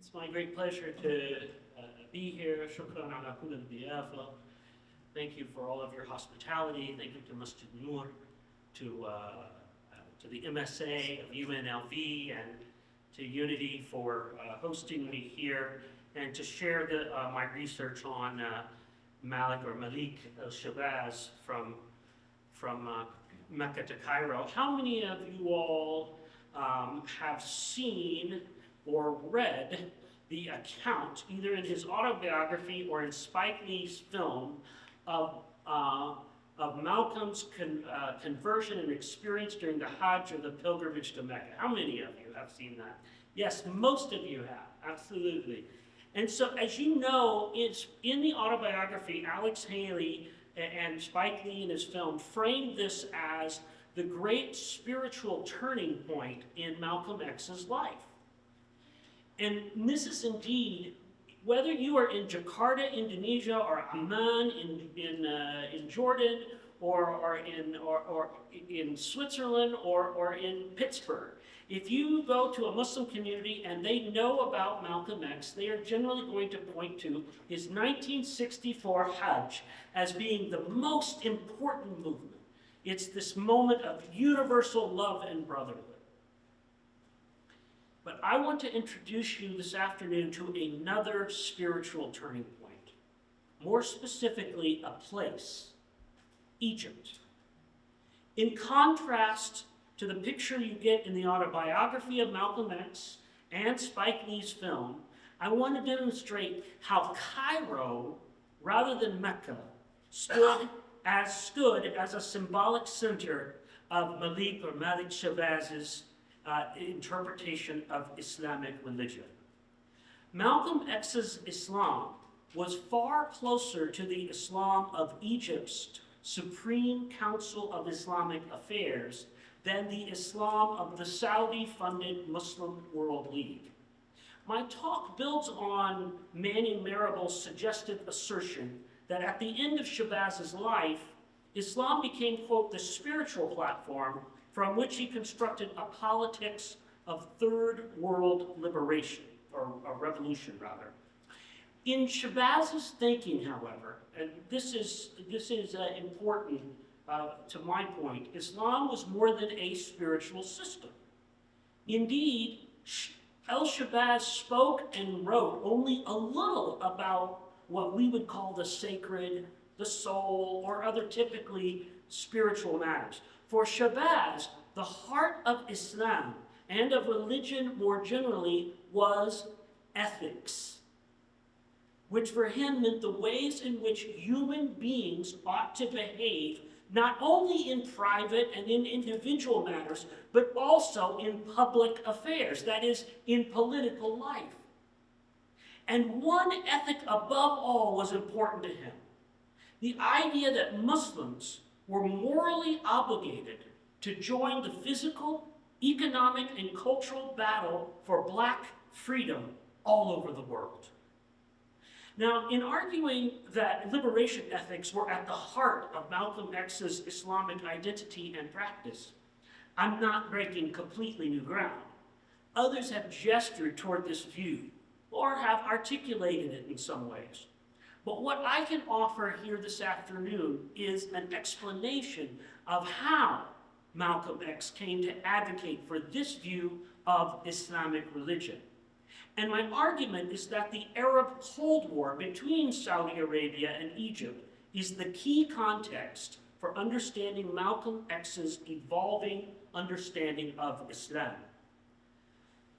It's my great pleasure to be here. Shukran ala kull al-diyafa. Thank you for all of your hospitality. Thank you to Masjid Noor, to the MSA of UNLV, and to Unity for hosting me here and to share my research on Malik al-Shabazz from Mecca to Cairo. How many of you all have seen or read the account, either in his autobiography or in Spike Lee's film, of Malcolm's conversion and experience during the Hajj, or the pilgrimage to Mecca? How many of you have seen that? Yes, most of you have, absolutely. And so, as you know, it's in the autobiography, Alex Haley and Spike Lee in his film framed this as the great spiritual turning point in Malcolm X's life. And this is indeed, whether you are in Jakarta, Indonesia, or Amman in Jordan, or in Switzerland, or in Pittsburgh, if you go to a Muslim community and they know about Malcolm X, they are generally going to point to his 1964 Hajj as being the most important movement. It's this moment of universal love and brotherhood. But I want to introduce you this afternoon to another spiritual turning point. More specifically, a place, Egypt. In contrast to the picture you get in the autobiography of Malcolm X and Spike Lee's film, I want to demonstrate how Cairo, rather than Mecca, stood as a symbolic center of Malik Shabazz's interpretation of Islamic religion. Malcolm X's Islam was far closer to the Islam of Egypt's Supreme Council of Islamic Affairs than the Islam of the Saudi-funded Muslim World League. My talk builds on Manning Marable's suggestive assertion that at the end of Shabazz's life, Islam became, quote, the spiritual platform from which he constructed a politics of third world liberation, or a revolution rather. In Shabazz's thinking, however, and this is important to my point, Islam was more than a spiritual system. Indeed, al-Shabazz spoke and wrote only a little about what we would call the sacred, the soul, or other typically spiritual matters. For Shabazz, the heart of Islam and of religion more generally was ethics, which for him meant the ways in which human beings ought to behave, not only in private and in individual matters, but also in public affairs, that is, in political life. And one ethic above all was important to him: the idea that Muslims were morally obligated to join the physical, economic, and cultural battle for black freedom all over the world. Now, in arguing that liberation ethics were at the heart of Malcolm X's Islamic identity and practice, I'm not breaking completely new ground. Others have gestured toward this view, or have articulated it in some ways. But what I can offer here this afternoon is an explanation of how Malcolm X came to advocate for this view of Islamic religion. And my argument is that the Arab Cold War between Saudi Arabia and Egypt is the key context for understanding Malcolm X's evolving understanding of Islam.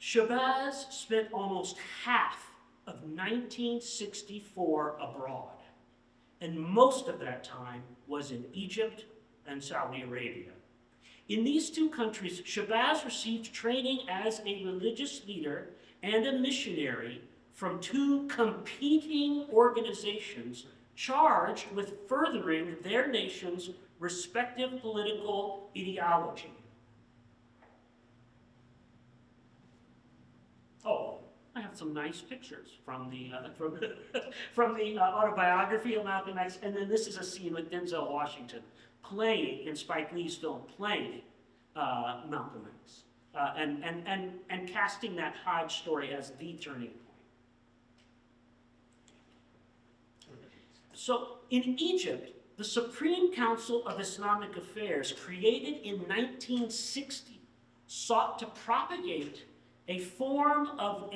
Shabazz spent almost half of 1964 abroad, and most of that time was in Egypt and Saudi Arabia. In these two countries, Shabazz received training as a religious leader and a missionary from two competing organizations charged with furthering their nation's respective political ideology. Oh, I have some nice pictures from the autobiography of Malcolm X, and then this is a scene with Denzel Washington playing, in Spike Lee's film, playing Malcolm X, and casting that Hajj story as the turning point. So in Egypt, the Supreme Council of Islamic Affairs, created in 1960, sought to propagate a form of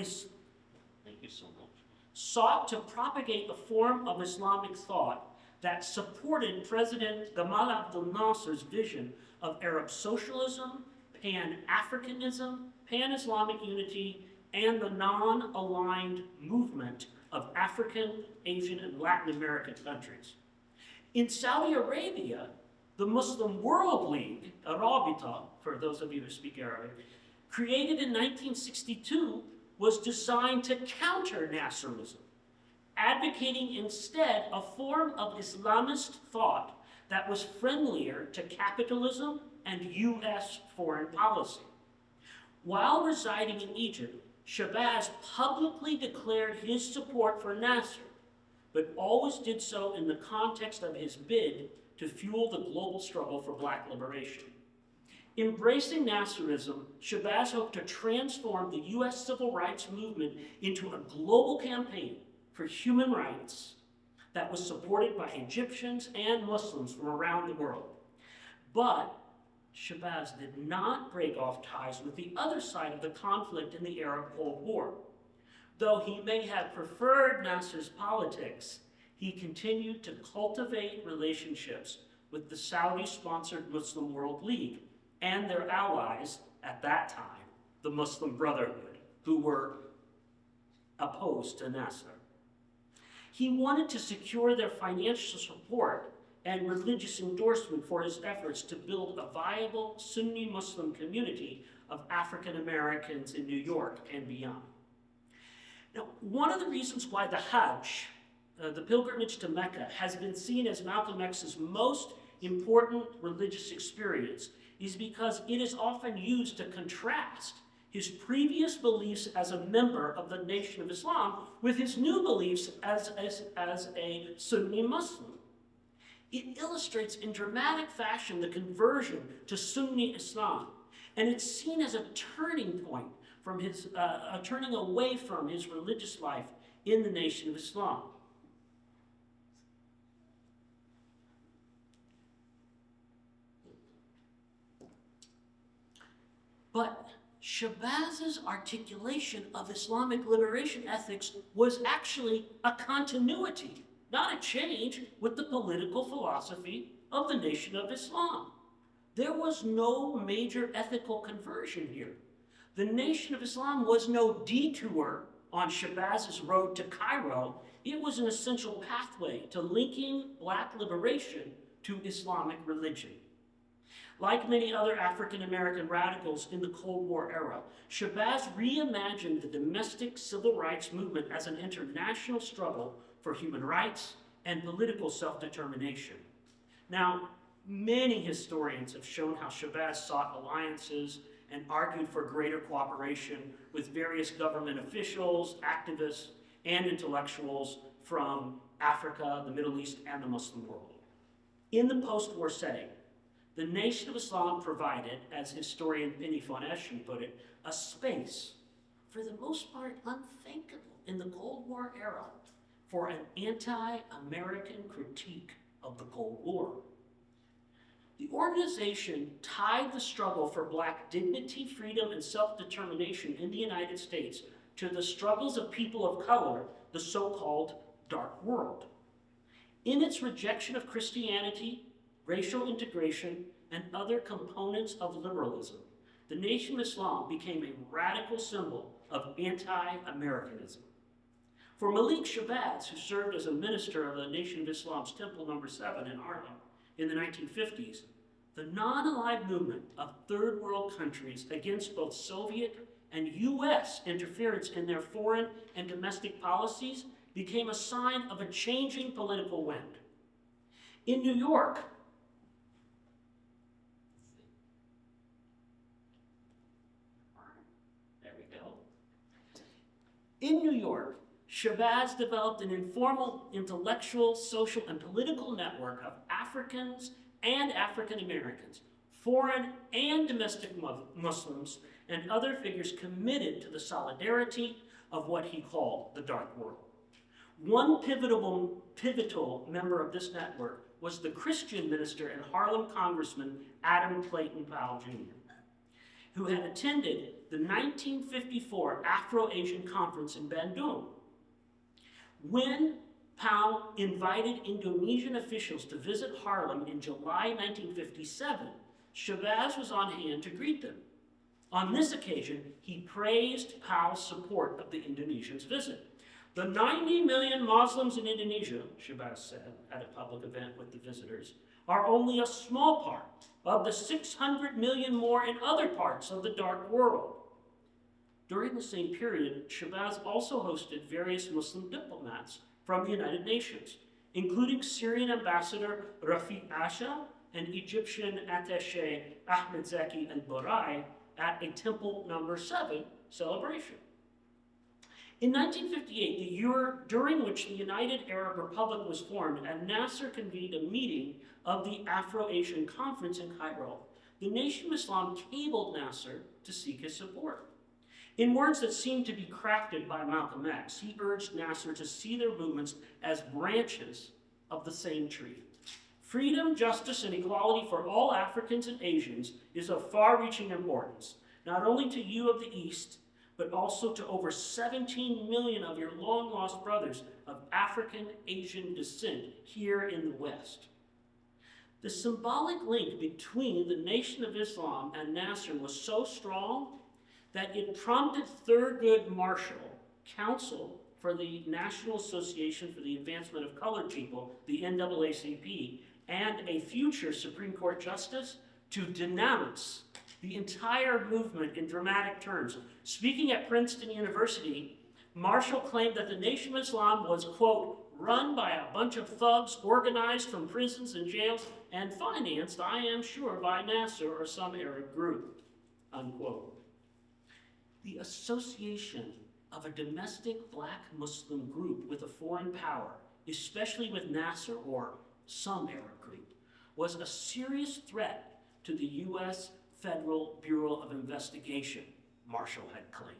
Islamic thought that supported President Gamal Abdel Nasser's vision of Arab socialism, Pan-Africanism, Pan-Islamic unity, and the non-aligned movement of African, Asian, and Latin American countries. In Saudi Arabia, the Muslim World League, Arabita, for those of you who speak Arabic, created in 1962, was designed to counter Nasserism, advocating instead a form of Islamist thought that was friendlier to capitalism and U.S. foreign policy. While residing in Egypt, Shabazz publicly declared his support for Nasser, but always did so in the context of his bid to fuel the global struggle for black liberation. Embracing Nasserism, Shabazz hoped to transform the U.S. civil rights movement into a global campaign for human rights that was supported by Egyptians and Muslims from around the world. But Shabazz did not break off ties with the other side of the conflict in the Arab Cold War. Though he may have preferred Nasser's politics, he continued to cultivate relationships with the Saudi-sponsored Muslim World League and their allies at that time, the Muslim Brotherhood, who were opposed to Nasser. He wanted to secure their financial support and religious endorsement for his efforts to build a viable Sunni Muslim community of African Americans in New York and beyond. Now, one of the reasons why the Hajj, the pilgrimage to Mecca, has been seen as Malcolm X's most important religious experience is because it is often used to contrast his previous beliefs as a member of the Nation of Islam with his new beliefs as a Sunni Muslim. It illustrates in dramatic fashion the conversion to Sunni Islam, and it's seen as a turning point from his, turning away from his religious life in the Nation of Islam. But Shabazz's articulation of Islamic liberation ethics was actually a continuity, not a change with the political philosophy of the Nation of Islam. There was no major ethical conversion here. The Nation of Islam was no detour on Shabazz's road to Cairo. It was an essential pathway to linking black liberation to Islamic religion. Like many other African-American radicals in the Cold War era, Shabazz reimagined the domestic civil rights movement as an international struggle for human rights and political self-determination. Now, many historians have shown how Shabazz sought alliances and argued for greater cooperation with various government officials, activists, and intellectuals from Africa, the Middle East, and the Muslim world. In the post-war setting, the Nation of Islam provided, as historian Penny von Eschen put it, a space, for the most part unthinkable in the Cold War era, for an anti-American critique of the Cold War. The organization tied the struggle for black dignity, freedom, and self-determination in the United States to the struggles of people of color, the so-called dark world. In its rejection of Christianity, racial integration, and other components of liberalism, the Nation of Islam became a radical symbol of anti-Americanism. For Malik Shabazz, who served as a minister of the Nation of Islam's Temple No. 7 in Harlem in the 1950s, the non-aligned movement of third world countries against both Soviet and U.S. interference in their foreign and domestic policies became a sign of a changing political wind. In New York, Shabazz developed an informal intellectual, social, and political network of Africans and African Americans, foreign and domestic Muslims, and other figures committed to the solidarity of what he called the dark world. One pivotal member of this network was the Christian minister and Harlem Congressman Adam Clayton Powell Jr., who had attended the 1954 Afro-Asian Conference in Bandung. When Powell invited Indonesian officials to visit Harlem in July 1957, Shabazz was on hand to greet them. On this occasion, he praised Powell's support of the Indonesians' visit. The 90 million Muslims in Indonesia, Shabazz said at a public event with the visitors, are only a small part of the 600 million more in other parts of the dark world. During the same period, Shabazz also hosted various Muslim diplomats from the United Nations, including Syrian ambassador Rafiq Asha and Egyptian attaché Ahmed Zaki al-Barai at a Temple No. 7 celebration. In 1958, the year during which the United Arab Republic was formed, and Nasser convened a meeting of the Afro-Asian Conference in Cairo, the Nation of Islam cabled Nasser to seek his support. In words that seemed to be crafted by Malcolm X, he urged Nasser to see their movements as branches of the same tree. Freedom, justice, and equality for all Africans and Asians is of far-reaching importance, not only to you of the East, but also to over 17 million of your long-lost brothers of African Asian descent here in the West. The symbolic link between the Nation of Islam and Nasser was so strong that it prompted Thurgood Marshall, counsel for the National Association for the Advancement of Colored People, the NAACP, and a future Supreme Court justice to denounce the entire movement in dramatic terms. Speaking at Princeton University, Marshall claimed that the Nation of Islam was, quote, run by a bunch of thugs organized from prisons and jails and financed, I am sure, by Nasser or some Arab group, unquote. The association of a domestic black Muslim group with a foreign power, especially with Nasser or some Arab group, was a serious threat to the U.S. Federal Bureau of Investigation, Marshall had claimed.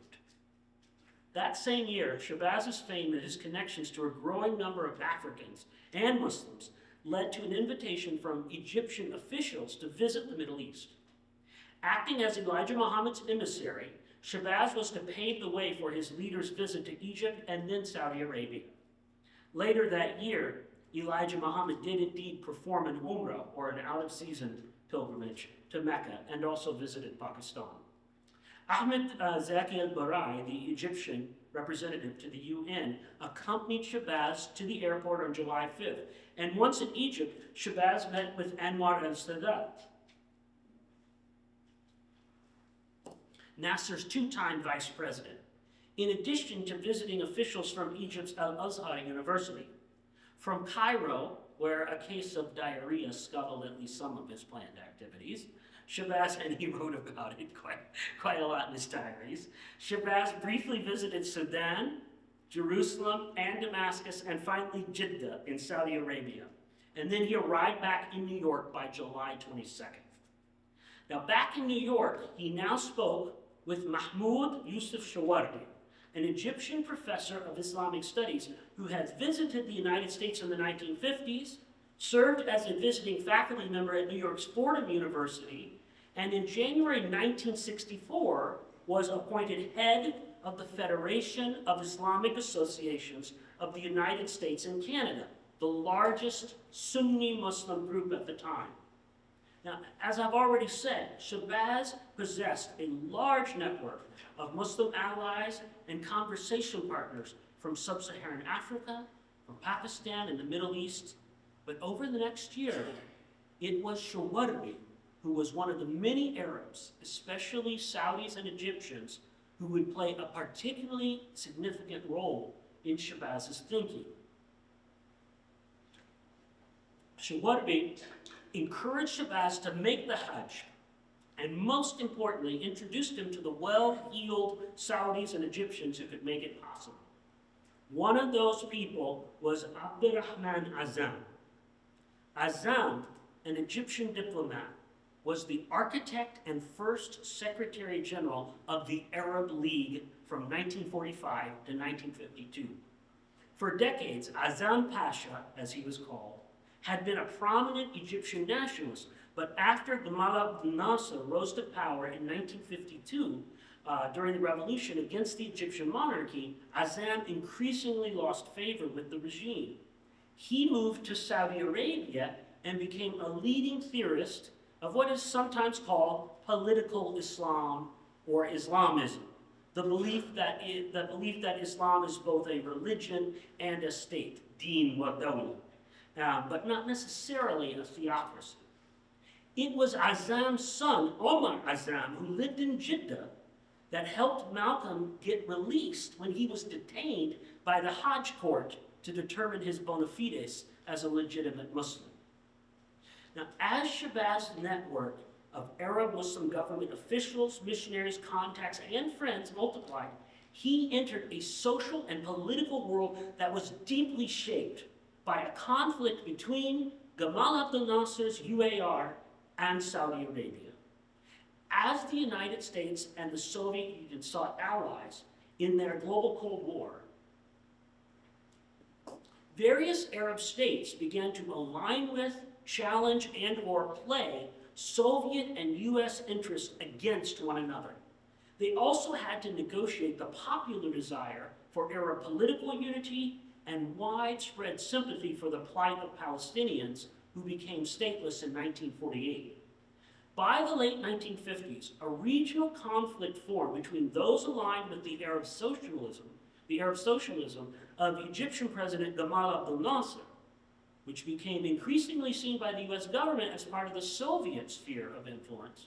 That same year, Shabazz's fame and his connections to a growing number of Africans and Muslims led to an invitation from Egyptian officials to visit the Middle East. Acting as Elijah Muhammad's emissary, Shabazz was to pave the way for his leader's visit to Egypt and then Saudi Arabia. Later that year, Elijah Muhammad did indeed perform an Umrah, or an out-of-season pilgrimage, to Mecca, and also visited Pakistan. Ahmed Zaki al-Barai, the Egyptian representative to the UN, accompanied Shabazz to the airport on July 5th. And once in Egypt, Shabazz met with Anwar al-Sadat, Nasser's two-time vice president, in addition to visiting officials from Egypt's Al-Azhar University. From Cairo, where a case of diarrhea scuttled at least some of his planned activities, Shabazz, and he wrote about it quite a lot in his diaries, Shabazz briefly visited Sudan, Jerusalem, and Damascus, and finally Jeddah in Saudi Arabia. And then he arrived back in New York by July 22nd. Now, back in New York, he now spoke with Mahmoud Yusuf Shawardi, an Egyptian professor of Islamic studies who had visited the United States in the 1950s, served as a visiting faculty member at New York's Fordham University, and in January 1964 was appointed head of the Federation of Islamic Associations of the United States and Canada, the largest Sunni Muslim group at the time. Now, as I've already said, Shabazz possessed a large network of Muslim allies and conversation partners from sub-Saharan Africa, from Pakistan and the Middle East. But over the next year, it was Shawardi who was one of the many Arabs, especially Saudis and Egyptians, who would play a particularly significant role in Shabazz's thinking. Shawardi encouraged Shabazz to make the Hajj, and most importantly, introduced him to the well-heeled Saudis and Egyptians who could make it possible. One of those people was Abdurrahman Azam. Azam, an Egyptian diplomat, was the architect and first Secretary General of the Arab League from 1945 to 1952. For decades, Azam Pasha, as he was called, had been a prominent Egyptian nationalist, but after Gamal Abdel Nasser rose to power in 1952, during the revolution against the Egyptian monarchy, Azam increasingly lost favor with the regime. He moved to Saudi Arabia and became a leading theorist of what is sometimes called political Islam or Islamism, the belief that Islam is both a religion and a state, deen wa dawla, but not necessarily a theocracy. It was Azam's son, Omar Azam, who lived in Jeddah, that helped Malcolm get released when he was detained by the Hajj court to determine his bona fides as a legitimate Muslim. Now, as Shabazz network of Arab Muslim government officials, missionaries, contacts, and friends multiplied, he entered a social and political world that was deeply shaped by a conflict between Gamal Abdel Nasser's UAR and Saudi Arabia. As the United States and the Soviet Union sought allies in their global Cold War, various Arab states began to align with, challenge, and/or play Soviet and US interests against one another. They also had to negotiate the popular desire for Arab political unity and widespread sympathy for the plight of Palestinians who became stateless in 1948. By the late 1950s, a regional conflict formed between those aligned with the Arab socialism of Egyptian President Gamal Abdel Nasser, which became increasingly seen by the US government as part of the Soviet sphere of influence,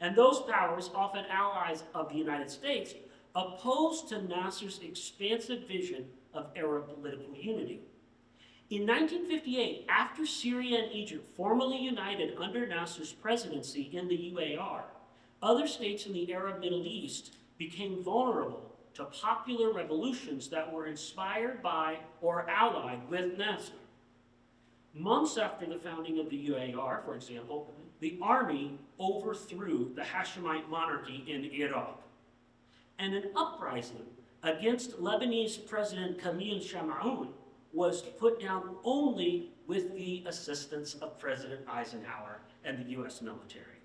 and those powers, often allies of the United States, opposed to Nasser's expansive vision of Arab political unity. In 1958, after Syria and Egypt formally united under Nasser's presidency in the UAR, other states in the Arab Middle East became vulnerable to popular revolutions that were inspired by or allied with Nasser. Months after the founding of the UAR, for example, the army overthrew the Hashemite monarchy in Iraq. And an uprising against Lebanese President Camille Chamoun was put down only with the assistance of President Eisenhower and the US military.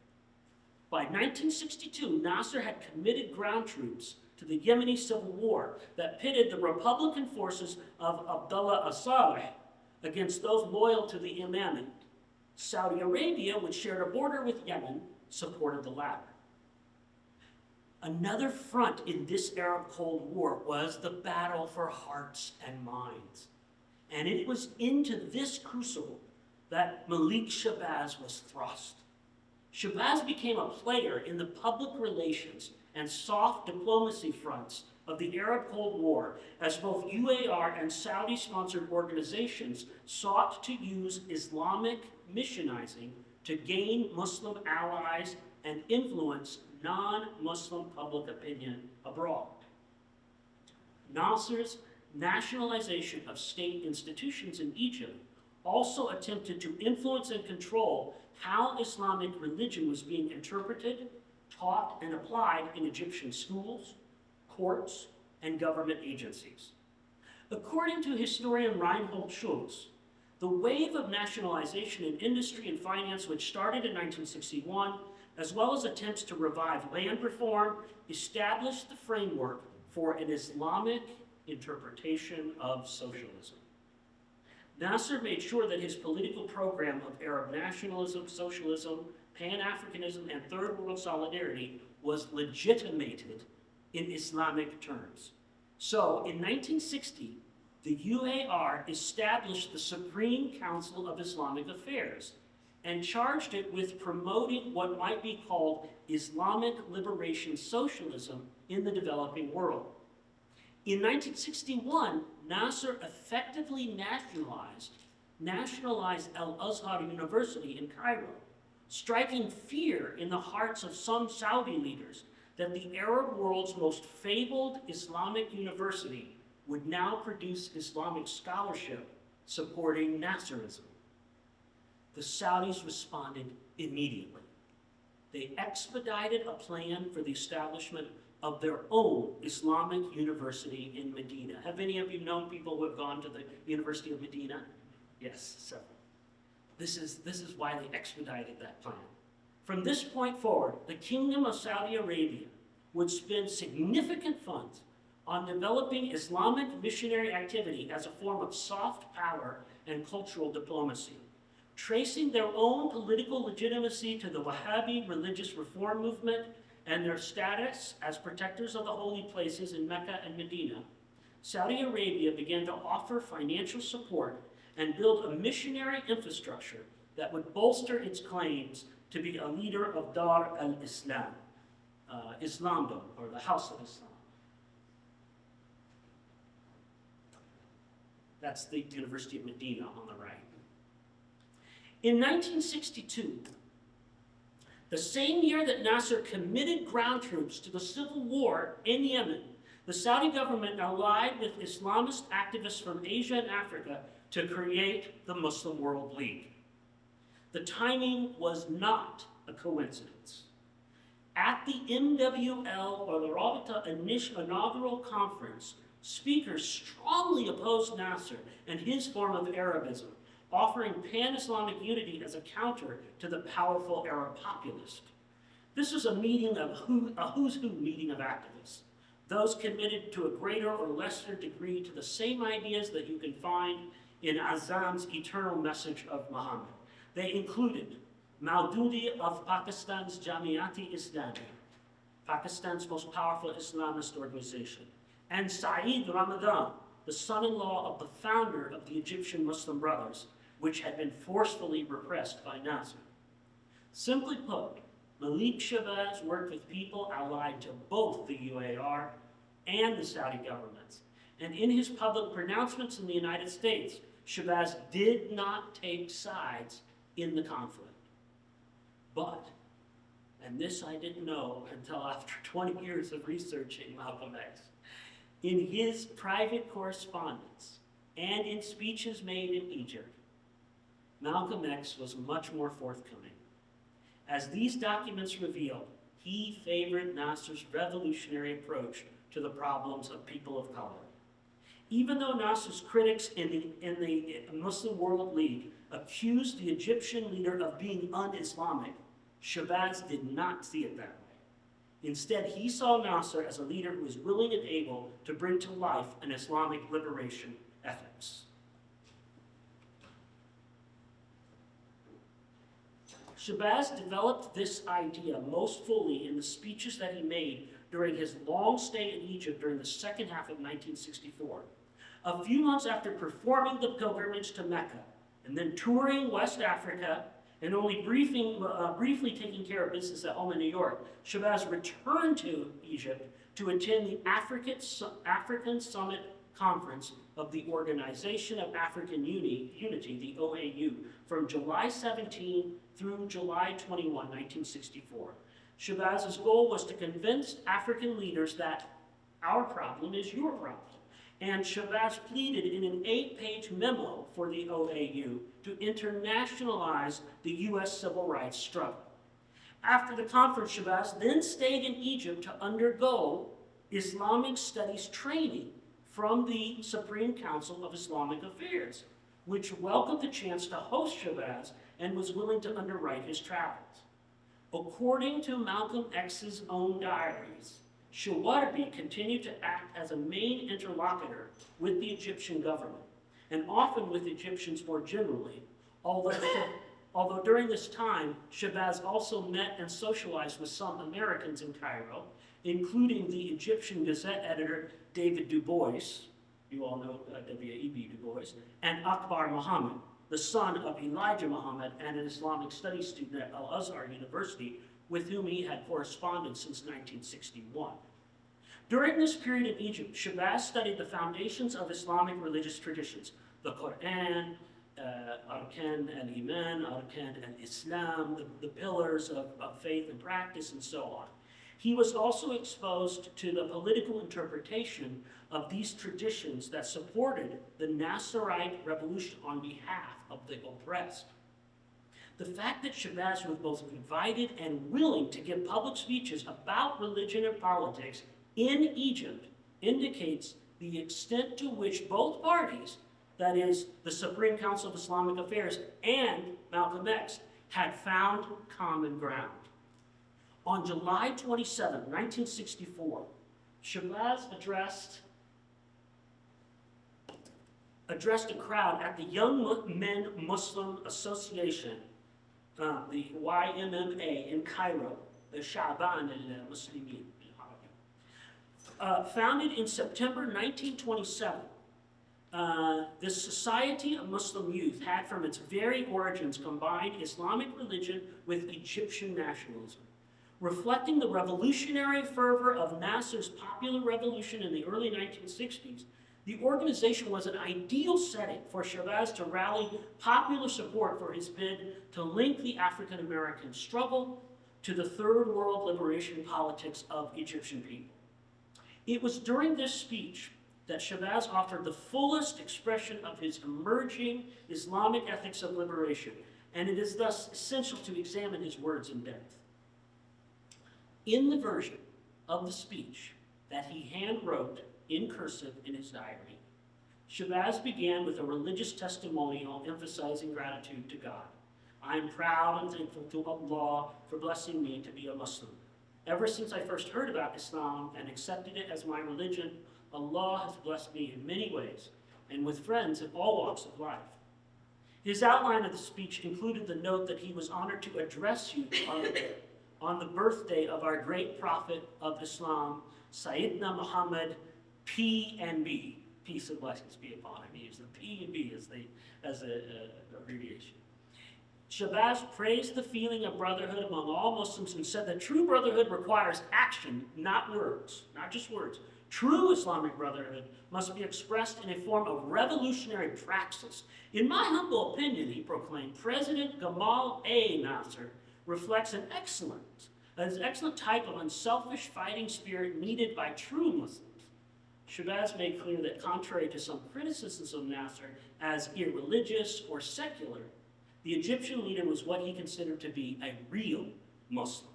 By 1962, Nasser had committed ground troops to the Yemeni civil war that pitted the Republican forces of Abdullah Saleh against those loyal to the Imamate. Saudi Arabia, which shared a border with Yemen, supported the latter. Another front in this Arab Cold War was the battle for hearts and minds. And it was into this crucible that Malik Shabazz was thrust. Shabazz became a player in the public relations and soft diplomacy fronts of the Arab Cold War, as both UAR and Saudi-sponsored organizations sought to use Islamic missionizing to gain Muslim allies and influence non-Muslim public opinion abroad. Nasser's nationalization of state institutions in Egypt also attempted to influence and control how Islamic religion was being interpreted, taught, and applied in Egyptian schools, courts, and government agencies. According to historian Reinhold Schulz, the wave of nationalization in industry and finance, which started in 1961, as well as attempts to revive land reform, established the framework for an Islamic interpretation of socialism. Nasser made sure that his political program of Arab nationalism, socialism, Pan-Africanism, and Third World solidarity was legitimated in Islamic terms. So, in 1960, the UAR established the Supreme Council of Islamic Affairs and charged it with promoting what might be called Islamic liberation socialism in the developing world. In 1961, Nasser effectively nationalized Al-Azhar University in Cairo, striking fear in the hearts of some Saudi leaders that the Arab world's most fabled Islamic university would now produce Islamic scholarship supporting Nasserism. The Saudis responded immediately. They expedited a plan for the establishment of their own Islamic university in Medina. Have any of you known people who have gone to the University of Medina? Yes, several. This is why they expedited that plan. From this point forward, the Kingdom of Saudi Arabia would spend significant funds on developing Islamic missionary activity as a form of soft power and cultural diplomacy, tracing their own political legitimacy to the Wahhabi religious reform movement and their status as protectors of the holy places in Mecca and Medina. Saudi Arabia began to offer financial support and build a missionary infrastructure that would bolster its claims to be a leader of Dar al-Islam, Islamdom, or the House of Islam. That's the University of Medina on the right. In 1962, the same year that Nasser committed ground troops to the civil war in Yemen, the Saudi government allied with Islamist activists from Asia and Africa to create the Muslim World League. The timing was not a coincidence. At the MWL, or the Rabita inaugural conference, speakers strongly opposed Nasser and his form of Arabism, offering pan-Islamic unity as a counter to the powerful Arab populist. This was a meeting of a who's who meeting of activists, those committed to a greater or lesser degree to the same ideas that you can find in Azam's eternal message of Muhammad. They included Maududi of Pakistan's Jamiat-e-Islami, Pakistan's most powerful Islamist organization, and Saeed Ramadan, the son-in-law of the founder of the Egyptian Muslim Brothers, which had been forcefully repressed by Nasser. Simply put, Malik Shabazz worked with people allied to both the UAR and the Saudi governments, and in his public pronouncements in the United States, Shabazz did not take sides in the conflict. But, and this I didn't know until after 20 years of researching Malcolm X, in his private correspondence and in speeches made in Egypt, Malcolm X was much more forthcoming. As these documents reveal, he favored Nasser's revolutionary approach to the problems of people of color. Even though Nasser's critics in the Muslim World League accused the Egyptian leader of being un-Islamic, Shabazz did not see it that way. Instead, he saw Nasser as a leader who was willing and able to bring to life an Islamic liberation ethics. Shabazz developed this idea most fully in the speeches that he made during his long stay in Egypt during the second half of 1964. A few months after performing the pilgrimage to Mecca and then touring West Africa and only briefly taking care of business at home in New York, Shabazz returned to Egypt to attend the African Summit Conference of the Organization of African Unity, the OAU, from July 17 through July 21, 1964. Shabazz's goal was to convince African leaders that our problem is your problem. And Shabazz pleaded in an 8-page memo for the OAU to internationalize the U.S. civil rights struggle. After the conference, Shabazz then stayed in Egypt to undergo Islamic studies training from the Supreme Council of Islamic Affairs, which welcomed the chance to host Shabazz and was willing to underwrite his travels. According to Malcolm X's own diaries, Shawarbi continued to act as a main interlocutor with the Egyptian government, and often with Egyptians more generally, although during this time, Shabazz also met and socialized with some Americans in Cairo, including the Egyptian Gazette editor David Du Bois, you all know W.E.B. Du Bois, and Akbar Muhammad, the son of Elijah Muhammad and an Islamic studies student at Al-Azhar University, with whom he had corresponded since 1961. During this period in Egypt, Shabazz studied the foundations of Islamic religious traditions, the Quran, Arkan al-Iman, Arkan al-Islam, the pillars of faith and practice, and so on. He was also exposed to the political interpretation of these traditions that supported the Nasserite revolution on behalf of the oppressed. The fact that Shabazz was both invited and willing to give public speeches about religion and politics in Egypt indicates the extent to which both parties, that is, the Supreme Council of Islamic Affairs and Malcolm X, had found common ground. On July 27, 1964, Shabazz addressed a crowd at the Young Men Muslim Association, the YMMA in Cairo, the Sha'ban al-Muslimin. Founded in September 1927, this Society of Muslim Youth had from its very origins combined Islamic religion with Egyptian nationalism. Reflecting the revolutionary fervor of Nasser's popular revolution in the early 1960s, the organization was an ideal setting for Shabazz to rally popular support for his bid to link the African American struggle to the Third World liberation politics of Egyptian people. It was during this speech that Shabazz offered the fullest expression of his emerging Islamic ethics of liberation, and it is thus essential to examine his words in depth. In the version of the speech that he hand-wrote in cursive in his diary, Shabazz began with a religious testimonial emphasizing gratitude to God. I am proud and thankful to Allah for blessing me to be a Muslim. Ever since I first heard about Islam and accepted it as my religion, Allah has blessed me in many ways, and with friends in all walks of life. His outline of the speech included the note that he was honored to address you on the birthday of our great prophet of Islam, Sayyidina Muhammad, P&B, peace and blessings be upon him. He used the P&B as an abbreviation. Shabazz praised the feeling of brotherhood among all Muslims and said that true brotherhood requires action, not words, not just words. True Islamic brotherhood must be expressed in a form of revolutionary praxis. In my humble opinion, he proclaimed, President Gamal A. Nasser reflects an excellent type of unselfish fighting spirit needed by true Muslims. Shabazz made clear that contrary to some criticisms of Nasser as irreligious or secular, the Egyptian leader was what he considered to be a real Muslim.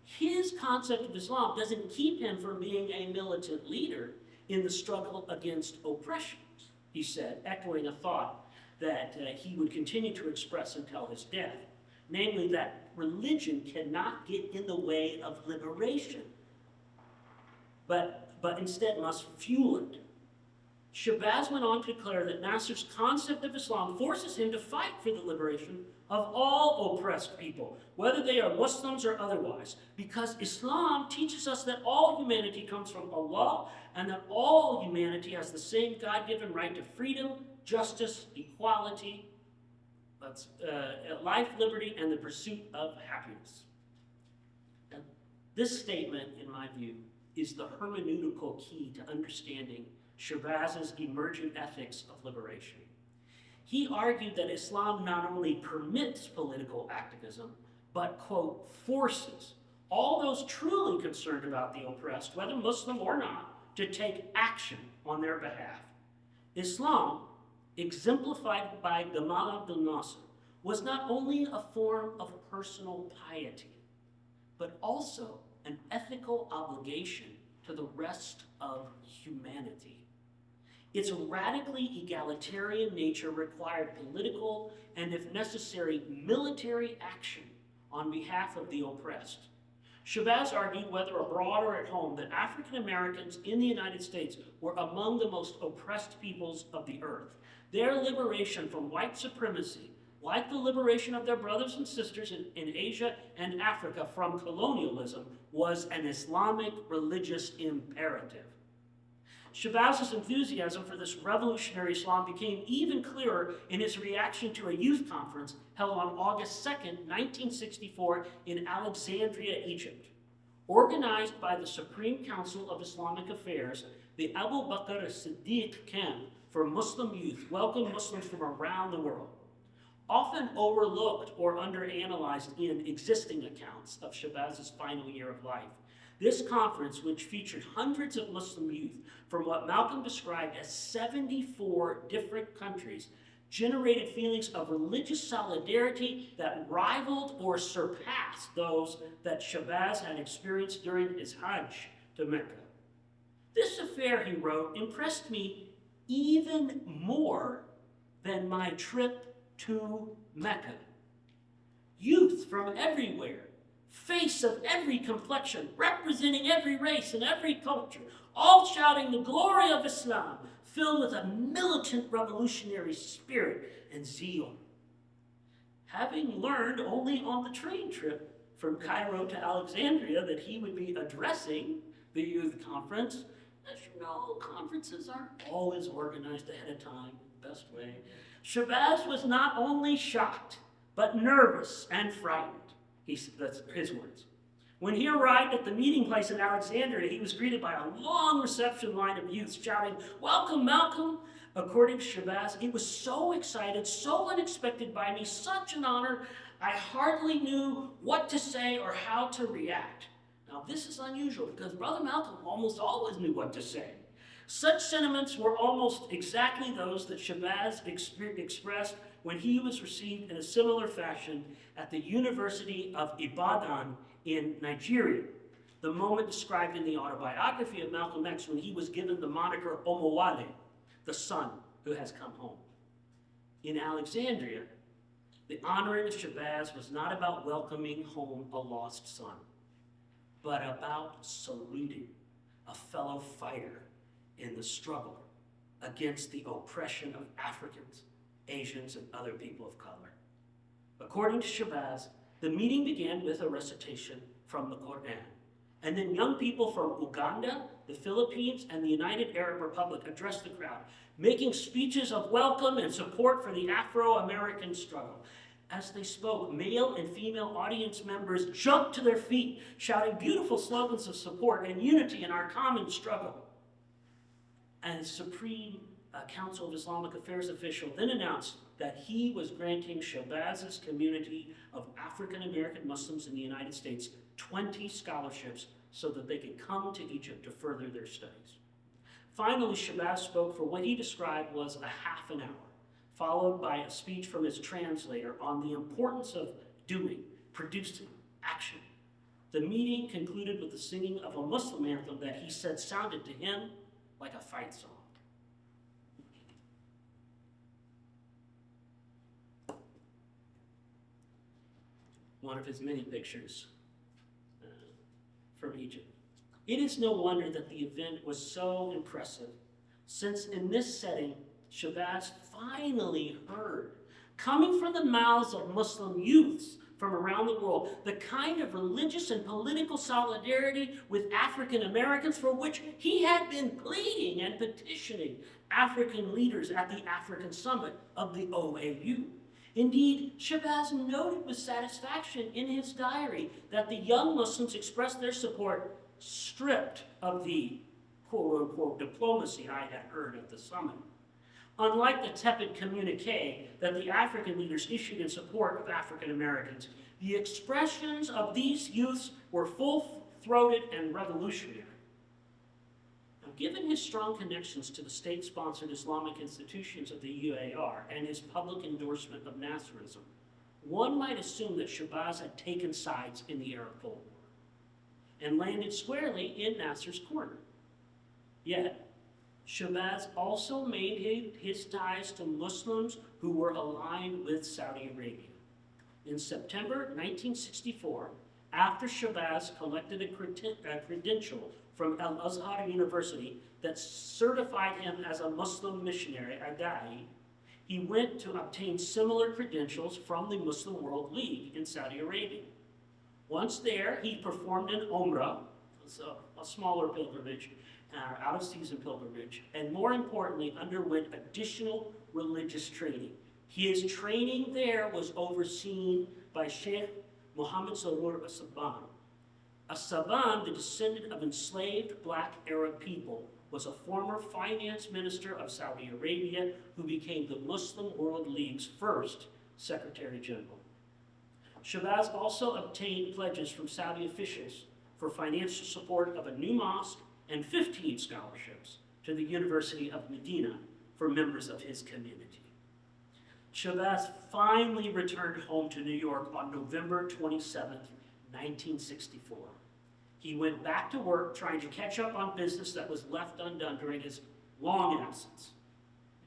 His concept of Islam doesn't keep him from being a militant leader in the struggle against oppressions, he said, echoing a thought that he would continue to express until his death, namely that religion cannot get in the way of liberation, but instead must fuel it. Shabazz went on to declare that Nasser's concept of Islam forces him to fight for the liberation of all oppressed people, whether they are Muslims or otherwise, because Islam teaches us that all humanity comes from Allah and that all humanity has the same God-given right to freedom, justice, equality, life, liberty, and the pursuit of happiness. Now, this statement, in my view, is the hermeneutical key to understanding Shabazz's emergent ethics of liberation. He argued that Islam not only permits political activism, but, quote, forces all those truly concerned about the oppressed, whether Muslim or not, to take action on their behalf. Islam, exemplified by Gamal Abdel Nasser, was not only a form of personal piety, but also an ethical obligation to the rest of humanity. Its radically egalitarian nature required political and, if necessary, military action on behalf of the oppressed. Shabazz argued, whether abroad or at home, that African Americans in the United States were among the most oppressed peoples of the earth. Their liberation from white supremacy, like the liberation of their brothers and sisters in Asia and Africa from colonialism, was an Islamic religious imperative. Shabazz's enthusiasm for this revolutionary Islam became even clearer in his reaction to a youth conference held on August 2nd, 1964 in Alexandria, Egypt. Organized by the Supreme Council of Islamic Affairs, the Abu Bakr as-Siddiq camp for Muslim youth welcomed Muslims from around the world. Often overlooked or underanalyzed in existing accounts of Shabazz's final year of life, this conference, which featured hundreds of Muslim youth from what Malcolm described as 74 different countries, generated feelings of religious solidarity that rivaled or surpassed those that Shabazz had experienced during his Hajj to Mecca. This affair, he wrote, impressed me even more than my trip to Mecca. Youth from everywhere, face of every complexion, representing every race and every culture, all shouting the glory of Islam, filled with a militant revolutionary spirit and zeal. Having learned only on the train trip from Cairo to Alexandria that he would be addressing the youth conference, as you know, conferences aren't always organized ahead of time, the best way. Shabazz was not only shocked, but nervous and frightened. That's his words. When he arrived at the meeting place in Alexandria, he was greeted by a long reception line of youths shouting, "Welcome, Malcolm." According to Shabazz, it was so excited, so unexpected by me, such an honor, I hardly knew what to say or how to react. Now, this is unusual because Brother Malcolm almost always knew what to say. Such sentiments were almost exactly those that Shabazz expressed when he was received in a similar fashion at the University of Ibadan in Nigeria, the moment described in the autobiography of Malcolm X when he was given the moniker Omowale, the son who has come home. In Alexandria, the honoring of Shabazz was not about welcoming home a lost son, but about saluting a fellow fighter in the struggle against the oppression of Africans, Asians, and other people of color. According to Shabazz, the meeting began with a recitation from the Quran, and then young people from Uganda, the Philippines, and the United Arab Republic addressed the crowd, making speeches of welcome and support for the Afro-American struggle. As they spoke, male and female audience members jumped to their feet, shouting beautiful slogans of support and unity in our common struggle. And Supreme Council of Islamic Affairs official then announced that he was granting Shabazz's community of African American Muslims in the United States 20 scholarships so that they could come to Egypt to further their studies. Finally, Shabazz spoke for what he described was a half an hour, followed by a speech from his translator on the importance of doing, producing, action. The meeting concluded with the singing of a Muslim anthem that he said sounded to him like a fight song. One of his many pictures from Egypt. It is no wonder that the event was so impressive, since in this setting, Shabazz finally heard, coming from the mouths of Muslim youths from around the world, the kind of religious and political solidarity with African Americans for which he had been pleading and petitioning African leaders at the African Summit of the OAU. Indeed, Shabazz noted with satisfaction in his diary that the young Muslims expressed their support stripped of the quote-unquote diplomacy I had heard at the summit. Unlike the tepid communique that the African leaders issued in support of African Americans, the expressions of these youths were full-throated and revolutionary. Now, given his strong connections to the state-sponsored Islamic institutions of the UAR and his public endorsement of Nasserism, one might assume that Shabazz had taken sides in the Arab Cold War and landed squarely in Nasser's corner. Yet, Shabazz also made his ties to Muslims who were aligned with Saudi Arabia. In September 1964, after Shabazz collected a credential from Al-Azhar University that certified him as a Muslim missionary, a da'i, he went to obtain similar credentials from the Muslim World League in Saudi Arabia. Once there, he performed an Umrah, a smaller pilgrimage, out-of-season pilgrimage, and more importantly, underwent additional religious training. His training there was overseen by Sheikh Mohammed Sarur As-Saban. As-Saban, the descendant of enslaved black Arab people, was a former finance minister of Saudi Arabia who became the Muslim World League's first Secretary General. Shabazz also obtained pledges from Saudi officials for financial support of a new mosque and 15 scholarships to the University of Medina for members of his community. Shabazz finally returned home to New York on November 27th, 1964. He went back to work trying to catch up on business that was left undone during his long absence.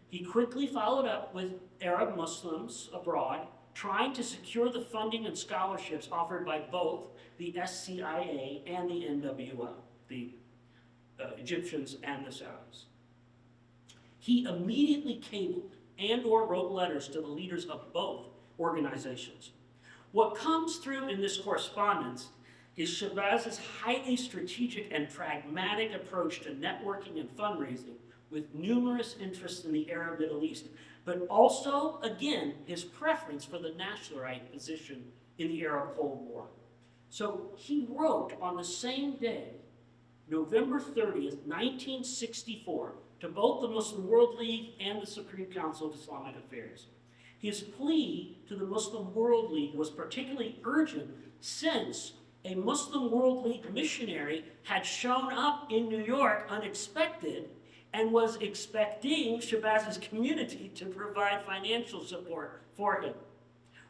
He quickly followed up with Arab Muslims abroad, trying to secure the funding and scholarships offered by both the SCIA and the NWL, the Egyptians and the Saudis. He immediately cabled and/or wrote letters to the leaders of both organizations. What comes through in this correspondence is Shabazz's highly strategic and pragmatic approach to networking and fundraising with numerous interests in the Arab Middle East, but also, again, his preference for the Nasserite position in the Arab Cold War. So he wrote on the same day, November 30th, 1964, to both the Muslim World League and the Supreme Council of Islamic Affairs. His plea to the Muslim World League was particularly urgent since a Muslim World League missionary had shown up in New York unexpected and was expecting Shabazz's community to provide financial support for him.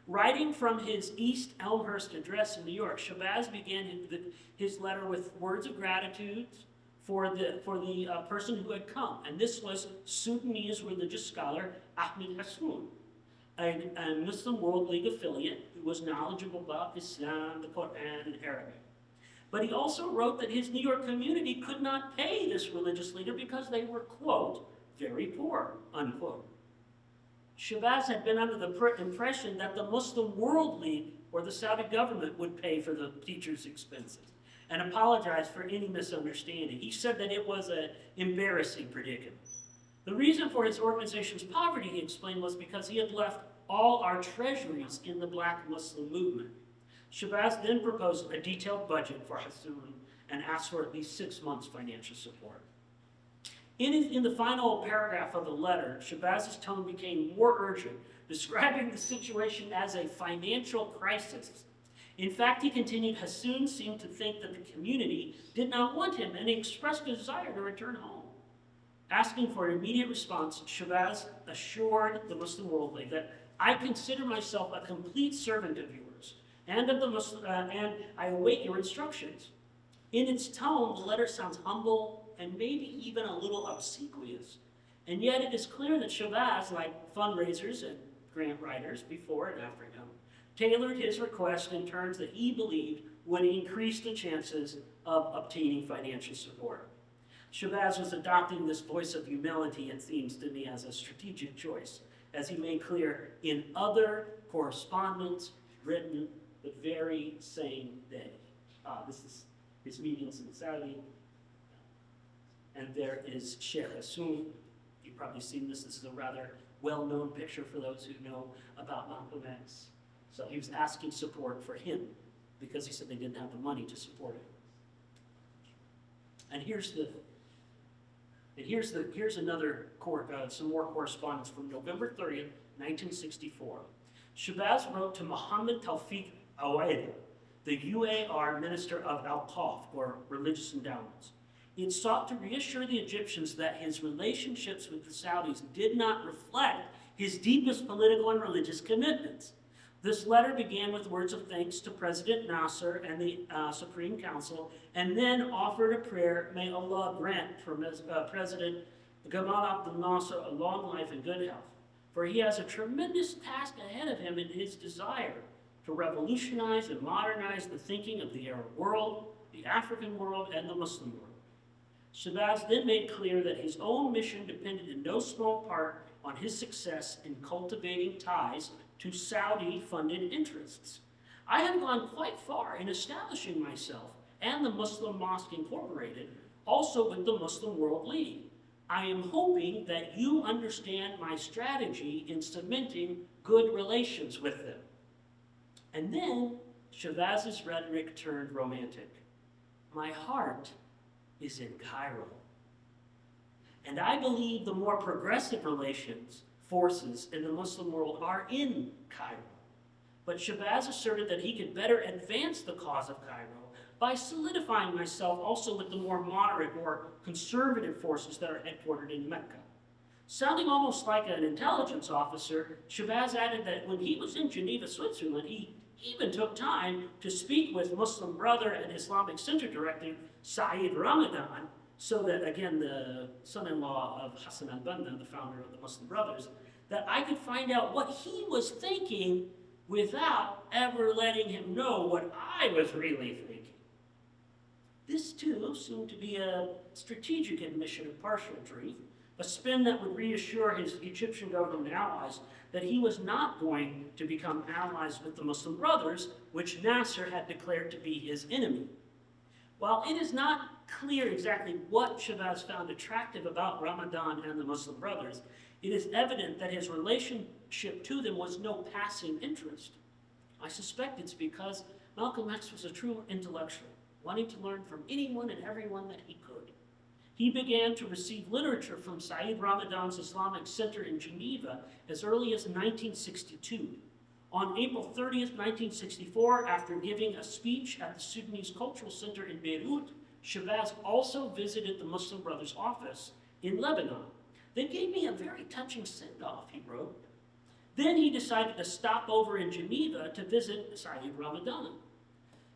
Writing from his East Elmhurst address in New York, Shabazz began his letter with words of gratitude for the person who had come. And this was Sudanese religious scholar Ahmed Hassoun, a Muslim World League affiliate who was knowledgeable about Islam, the Quran, and Arabic. But he also wrote that his New York community could not pay this religious leader because they were, quote, very poor, unquote. Shabazz had been under the impression that the Muslim World League or the Saudi government would pay for the teacher's expenses and apologized for any misunderstanding. He said that it was an embarrassing predicament. The reason for his organization's poverty, he explained, was because he had left all our treasuries in the Black Muslim movement. Shabazz then proposed a detailed budget for Hassoun and asked for at least 6 months' financial support. In the final paragraph of the letter, Shabazz's tone became more urgent, describing the situation as a financial crisis. In fact, he continued, Hassoun seemed to think that the community did not want him, and he expressed a desire to return home. Asking for an immediate response, Shabazz assured the Muslim World League that I consider myself a complete servant of yours and of the Muslim, and I await your instructions. In its tone, the letter sounds humble and maybe even a little obsequious. And yet it is clear that Shabazz, like fundraisers and grant writers before and after him, tailored his request in terms that he believed would increase the chances of obtaining financial support. Shabazz was adopting this voice of humility, it seems to me, as a strategic choice, as he made clear in other correspondence written the very same day. This is his meetings in Saudi. And there is Sheikh Hassoun. You've probably seen this. This is a rather well-known picture for those who know about Malcolm X. So he was asking support for him because he said they didn't have the money to support him. And here's another some more correspondence from November 30th, 1964. Shabazz wrote to Mohammed Tawfiq Awaida, the UAR Minister of Al-Qaf, or Religious Endowments. It sought to reassure the Egyptians that his relationships with the Saudis did not reflect his deepest political and religious commitments. This letter began with words of thanks to President Nasser and the Supreme Council, and then offered a prayer, may Allah grant President Gamal Abdel Nasser a long life and good health, for he has a tremendous task ahead of him in his desire to revolutionize and modernize the thinking of the Arab world, the African world, and the Muslim world. Shabazz then made clear that his own mission depended in no small part on his success in cultivating ties to Saudi-funded interests. I have gone quite far in establishing myself and the Muslim Mosque Incorporated, also with the Muslim World League. I am hoping that you understand my strategy in cementing good relations with them. And then Shabazz's rhetoric turned romantic. My heart is in Cairo. And I believe the more progressive forces in the Muslim world are in Cairo. But Shabazz asserted that he could better advance the cause of Cairo by solidifying myself also with the more moderate or conservative forces that are headquartered in Mecca. Sounding almost like an intelligence officer, Shabazz added that when he was in Geneva, Switzerland, he even took time to speak with Muslim brother and Islamic Center Director Saeed Ramadan, so that, again, the son-in-law of Hassan al-Banna, the founder of the Muslim Brothers, that I could find out what he was thinking without ever letting him know what I was really thinking. This, too, seemed to be a strategic admission of partial truth, a spin that would reassure his Egyptian government allies that he was not going to become allies with the Muslim Brothers, which Nasser had declared to be his enemy. While it is not clear exactly what Shabazz found attractive about Ramadan and the Muslim Brothers, it is evident that his relationship to them was no passing interest. I suspect it's because Malcolm X was a true intellectual, wanting to learn from anyone and everyone that he could. He began to receive literature from Saeed Ramadan's Islamic Center in Geneva as early as 1962. On April 30th, 1964, after giving a speech at the Sudanese Cultural Center in Beirut, Shabazz also visited the Muslim Brothers' office in Lebanon. They gave me a very touching send-off, he wrote. Then he decided to stop over in Geneva to visit Saeed Ramadan.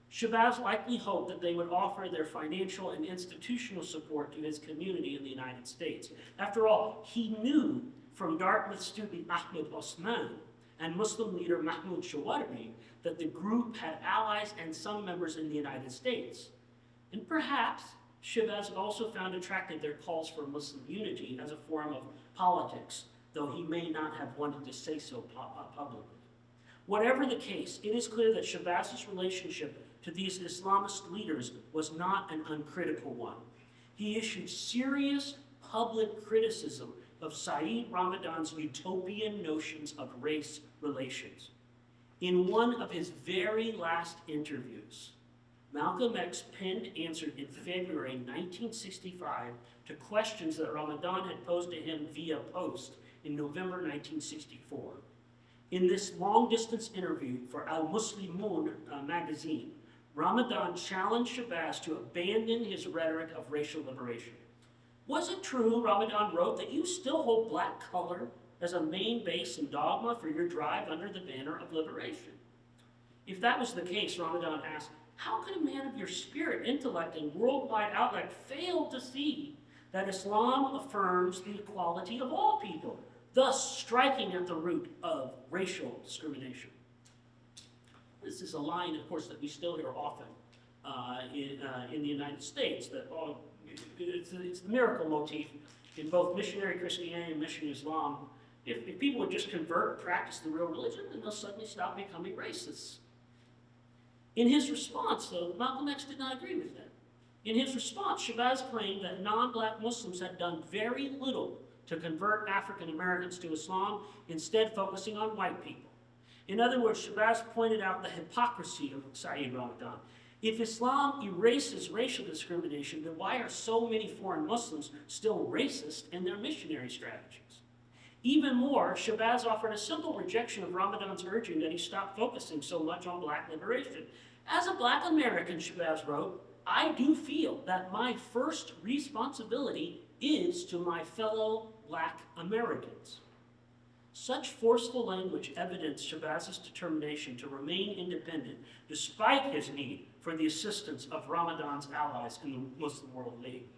Shabazz likely hoped that they would offer their financial and institutional support to his community in the United States. After all, he knew from Dartmouth student Ahmed Osman and Muslim leader Mahmoud Shawarbi that the group had allies and some members in the United States. And perhaps Shabazz also found attractive their calls for Muslim unity as a form of politics, though he may not have wanted to say so publicly. Whatever the case, it is clear that Shabazz's relationship to these Islamist leaders was not an uncritical one. He issued serious public criticism of Saeed Ramadan's utopian notions of race relations. In one of his very last interviews, Malcolm X penned answered in February 1965 to questions that Ramadan had posed to him via post in November 1964. In this long-distance interview for Al-Muslimun magazine, Ramadan challenged Shabazz to abandon his rhetoric of racial liberation. Was it true, Ramadan wrote, that you still hold black color as a main base and dogma for your drive under the banner of liberation? If that was the case, Ramadan asked, how could a man of your spirit, intellect, and worldwide outlook fail to see that Islam affirms the equality of all people, thus striking at the root of racial discrimination? This is a line, of course, that we still hear often in the United States, that it's the miracle motif in both missionary Christianity and missionary Islam. If people would just convert and practice the real religion, then they'll suddenly stop becoming racists. In his response, though, Malcolm X did not agree with that. In his response, Shabazz claimed that non-black Muslims had done very little to convert African Americans to Islam, instead focusing on white people. In other words, Shabazz pointed out the hypocrisy of Saeed Ramadan. If Islam erases racial discrimination, then why are so many foreign Muslims still racist in their missionary strategies? Even more, Shabazz offered a simple rejection of Ramadan's urging that he stop focusing so much on black liberation. As a black American, Shabazz wrote, I do feel that my first responsibility is to my fellow black Americans. Such forceful language evidenced Shabazz's determination to remain independent despite his need for the assistance of Ramadan's allies in the Muslim World League.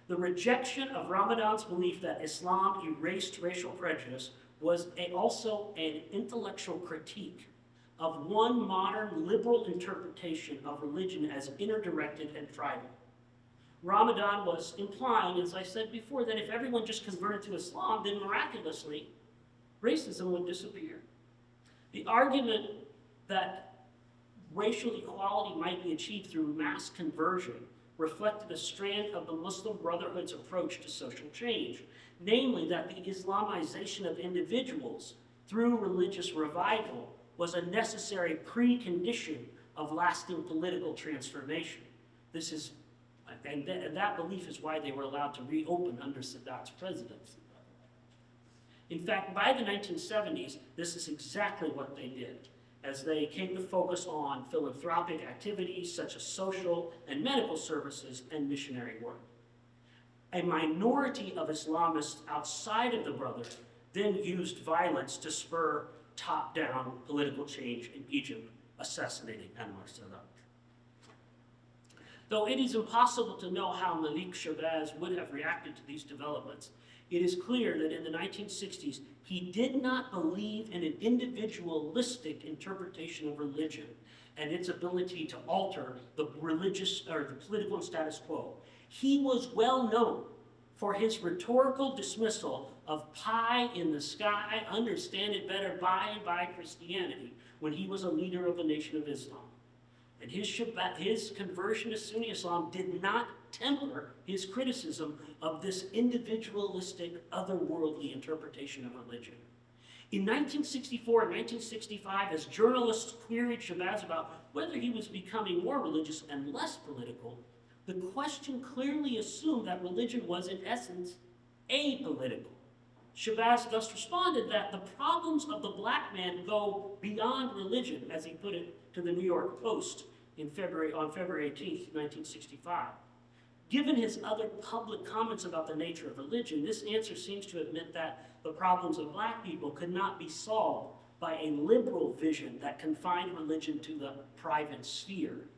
The rejection of Ramadan's belief that Islam erased racial prejudice was also an intellectual critique of one modern liberal interpretation of religion as interdirected and tribal. Ramadan was implying, as I said before, that if everyone just converted to Islam, then miraculously, racism would disappear. The argument that racial equality might be achieved through mass conversion reflected a strand of the Muslim Brotherhood's approach to social change, namely that the Islamization of individuals through religious revival was a necessary precondition of lasting political transformation. That belief is why they were allowed to reopen under Sadat's presidency. In fact, by the 1970s, this is exactly what they did, as they came to focus on philanthropic activities such as social and medical services and missionary work. A minority of Islamists outside of the Brotherhood then used violence to spur top-down political change in Egypt, assassinating Anwar Sadat. Though it is impossible to know how Malik Shabazz would have reacted to these developments, it is clear that in the 1960s, he did not believe in an individualistic interpretation of religion and its ability to alter the religious or the political status quo. He was well known for his rhetorical dismissal of pie in the sky, understand it better by and by Christianity, when he was a leader of the Nation of Islam. And his conversion to Sunni Islam did not temper his criticism of this individualistic, otherworldly interpretation of religion. In 1964 and 1965, as journalists queried Shabazz about whether he was becoming more religious and less political, the question clearly assumed that religion was, in essence, apolitical. Shabazz thus responded that the problems of the black man go beyond religion, as he put it to the New York Post on February 18th, 1965. Given his other public comments about the nature of religion, this answer seems to admit that the problems of black people could not be solved by a liberal vision that confined religion to the private sphere.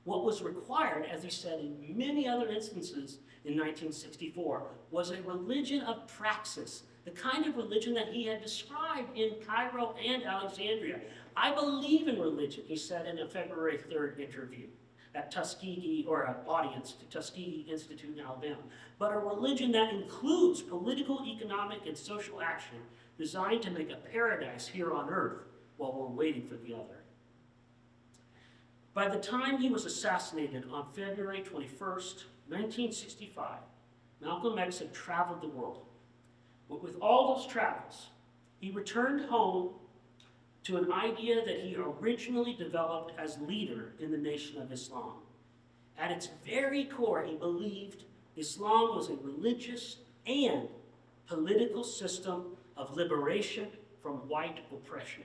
What was required, as he said in many other instances in 1964, was a religion of praxis, the kind of religion that he had described in Cairo and Alexandria. I believe in religion, he said in a February 3rd interview at Tuskegee, or an audience to Tuskegee Institute in Alabama, but a religion that includes political, economic, and social action designed to make a paradise here on earth while we're waiting for the other. By the time he was assassinated on February 21st, 1965, Malcolm X had traveled the world. But with all those travels, he returned home to an idea that he originally developed as leader in the Nation of Islam. At its very core, he believed Islam was a religious and political system of liberation from white oppression.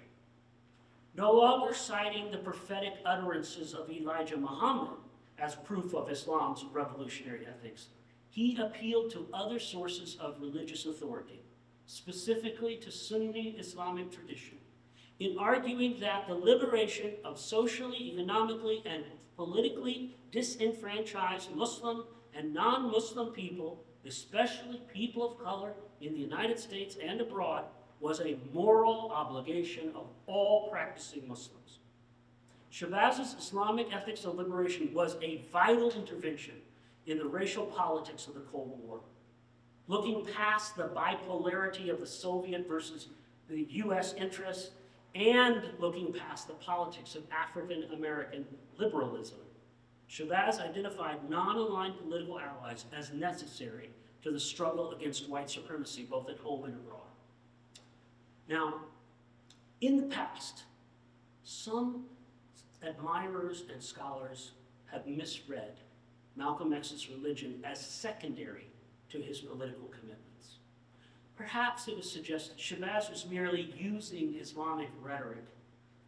No longer citing the prophetic utterances of Elijah Muhammad as proof of Islam's revolutionary ethics, he appealed to other sources of religious authority, specifically to Sunni Islamic tradition, in arguing that the liberation of socially, economically, and politically disenfranchised Muslim and non-Muslim people, especially people of color in the United States and abroad, was a moral obligation of all practicing Muslims. Shabazz's Islamic ethics of liberation was a vital intervention in the racial politics of the Cold War, looking past the bipolarity of the Soviet versus the US interests, and looking past the politics of African American liberalism. Shabazz identified non-aligned political allies as necessary to the struggle against white supremacy, both at home and abroad. Now, in the past, some admirers and scholars have misread Malcolm X's religion as secondary to his political commitments. Perhaps it was suggested Shabazz was merely using Islamic rhetoric,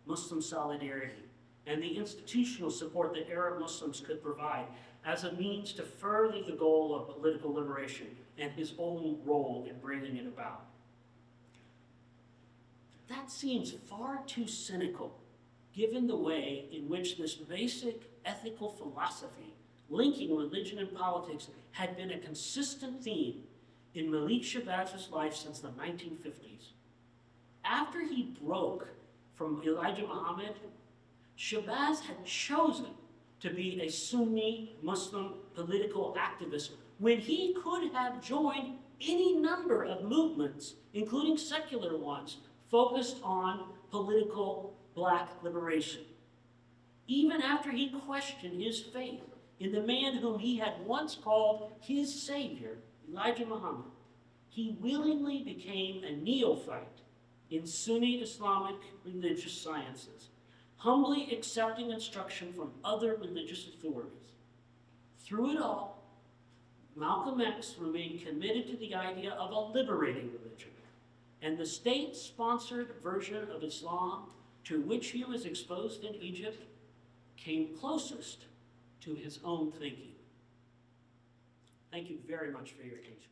Muslim solidarity, and the institutional support that Arab Muslims could provide as a means to further the goal of political liberation and his own role in bringing it about. That seems far too cynical, given the way in which this basic ethical philosophy linking religion and politics had been a consistent theme in Malik Shabazz's life since the 1950s. After he broke from Elijah Muhammad, Shabazz had chosen to be a Sunni Muslim political activist when he could have joined any number of movements, including secular ones, focused on political black liberation. Even after he questioned his faith in the man whom he had once called his savior, Elijah Muhammad, he willingly became a neophyte in Sunni Islamic religious sciences, humbly accepting instruction from other religious authorities. Through it all, Malcolm X remained committed to the idea of a liberating religion, and the state-sponsored version of Islam to which he was exposed in Egypt came closest to his own thinking. Thank you very much for your attention.